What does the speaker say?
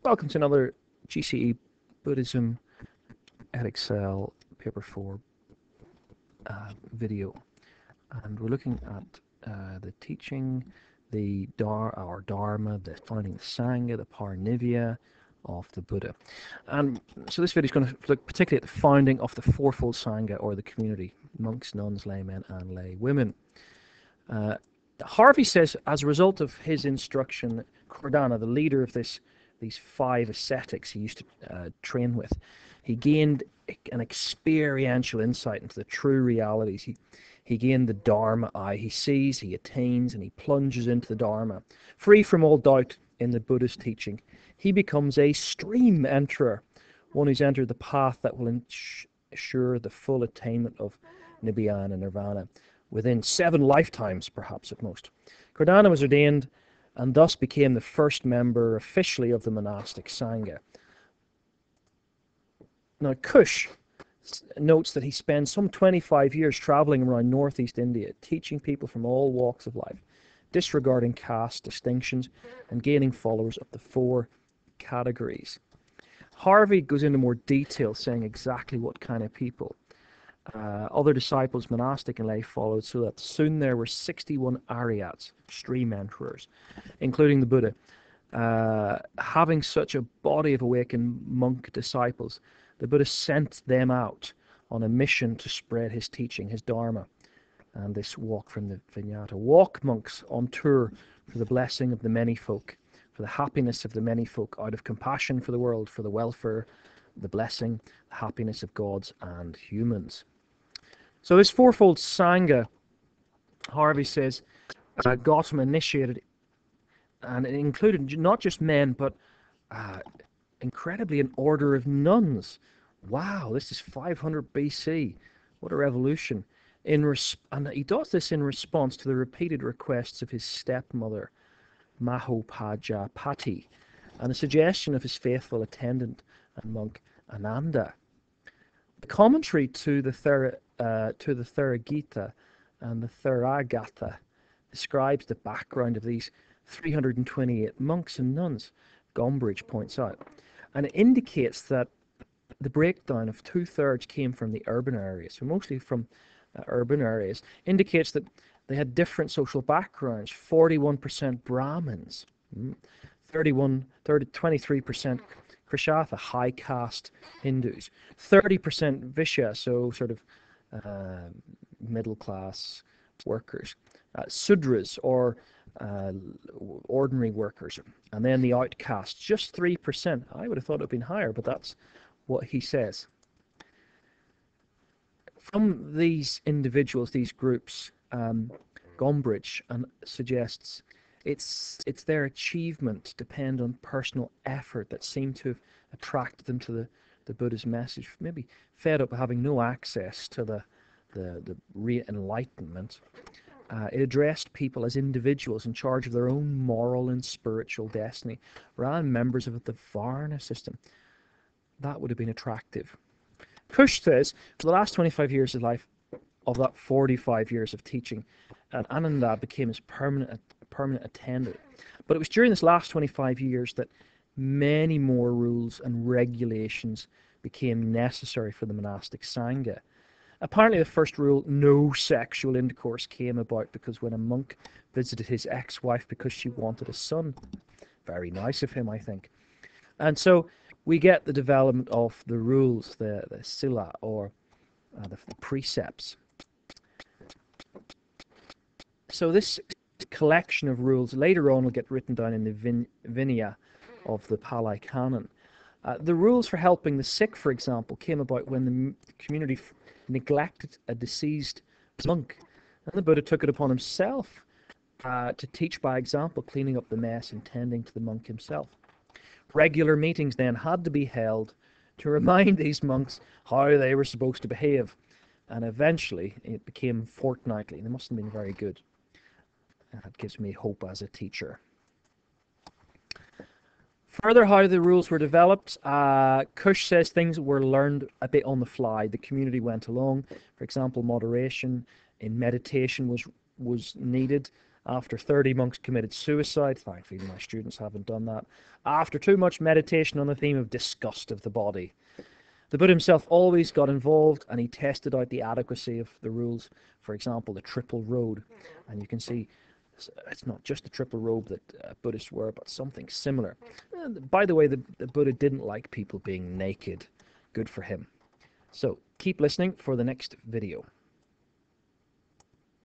Welcome to another GCE Buddhism at Excel Paper 4 video. And we're looking at the teaching, our Dharma, the finding the Sangha, the Parinivya of the Buddha. And so this video is going to look particularly at the founding of the Fourfold Sangha, or the community: monks, nuns, laymen, and lay women. Harvey says, as a result of his instruction, Cordana, the leader of these 5 ascetics he used to train with, he gained an experiential insight into the true realities. He gained the Dharma eye. He sees, he attains, and he plunges into the Dharma. Free from all doubt in the Buddha's teaching, he becomes a stream enterer, one who's entered the path that will ensure the full attainment of Nibbana and Nirvana within 7 lifetimes, perhaps at most. Cordana was ordained and thus became the first member officially of the monastic Sangha. Now, Kush notes that he spends some 25 years traveling around northeast India, teaching people from all walks of life, disregarding caste distinctions, and gaining followers of the 4 categories. Harvey goes into more detail, saying exactly what kind of people. Other disciples, monastic and lay, followed, so that soon there were 61 Aryats, stream enterers, including the Buddha. Having such a body of awakened monk disciples, the Buddha sent them out on a mission to spread his teaching, his Dharma, and this walk from the Vinyata. Walk, monks, on tour for the blessing of the many folk, for the happiness of the many folk, out of compassion for the world, for the welfare, the blessing, the happiness of gods and humans. So this fourfold Sangha, Harvey says, Gautama initiated, and it included not just men, but incredibly an order of nuns. Wow, this is 500 BC. What a revolution. And he does this in response to the repeated requests of his stepmother, Mahopajapati, and the suggestion of his faithful attendant and monk, Ananda. The commentary to the Theragatha and the Theragatha describes the background of these 328 monks and nuns, Gombrich points out, and it indicates that the breakdown of 2/3 came from the urban areas, so mostly from urban areas, indicates that they had different social backgrounds. 41% Brahmins, 23% Krishatha, high caste Hindus, 30% Vishya, so sort of middle class workers, Sudras, or ordinary workers, and then the outcasts, just 3%. I would have thought it would have been higher, but that's what he says. From these individuals, these groups, Gombrich suggests it's their achievement depend on personal effort that seemed to have attracted them to the Buddha's message, maybe fed up with having no access to the re-enlightenment. It addressed people as individuals in charge of their own moral and spiritual destiny, rather than members of the Varna system. That would have been attractive. Kush says, for the last 25 years of life, of that 45 years of teaching, Ananda became his permanent attendant. But it was during this last 25 years that many more rules and regulations became necessary for the monastic Sangha. Apparently the first rule, no sexual intercourse, came about because when a monk visited his ex-wife because she wanted a son. Very nice of him, I think. And so we get the development of the rules, the sila, or the precepts. So this collection of rules later on will get written down in the Vinaya of the Pali Canon. The rules for helping the sick, for example, came about when the community neglected a deceased monk, and the Buddha took it upon himself to teach by example, cleaning up the mess and tending to the monk himself. Regular meetings then had to be held to remind these monks how they were supposed to behave, and eventually it became fortnightly. They must have been very good. That gives me hope as a teacher. Further, how the rules were developed, Kush says things were learned a bit on the fly. The community went along. For example, moderation in meditation was needed, After 30 monks committed suicide. Thankfully, my students haven't done that. After too much meditation on the theme of disgust of the body. The Buddha himself always got involved, and he tested out the adequacy of the rules. For example, the triple robe. And you can see it's not just the triple robe that Buddhists wear, but something similar. By the way, the Buddha didn't like people being naked. Good for him. So keep listening for the next video.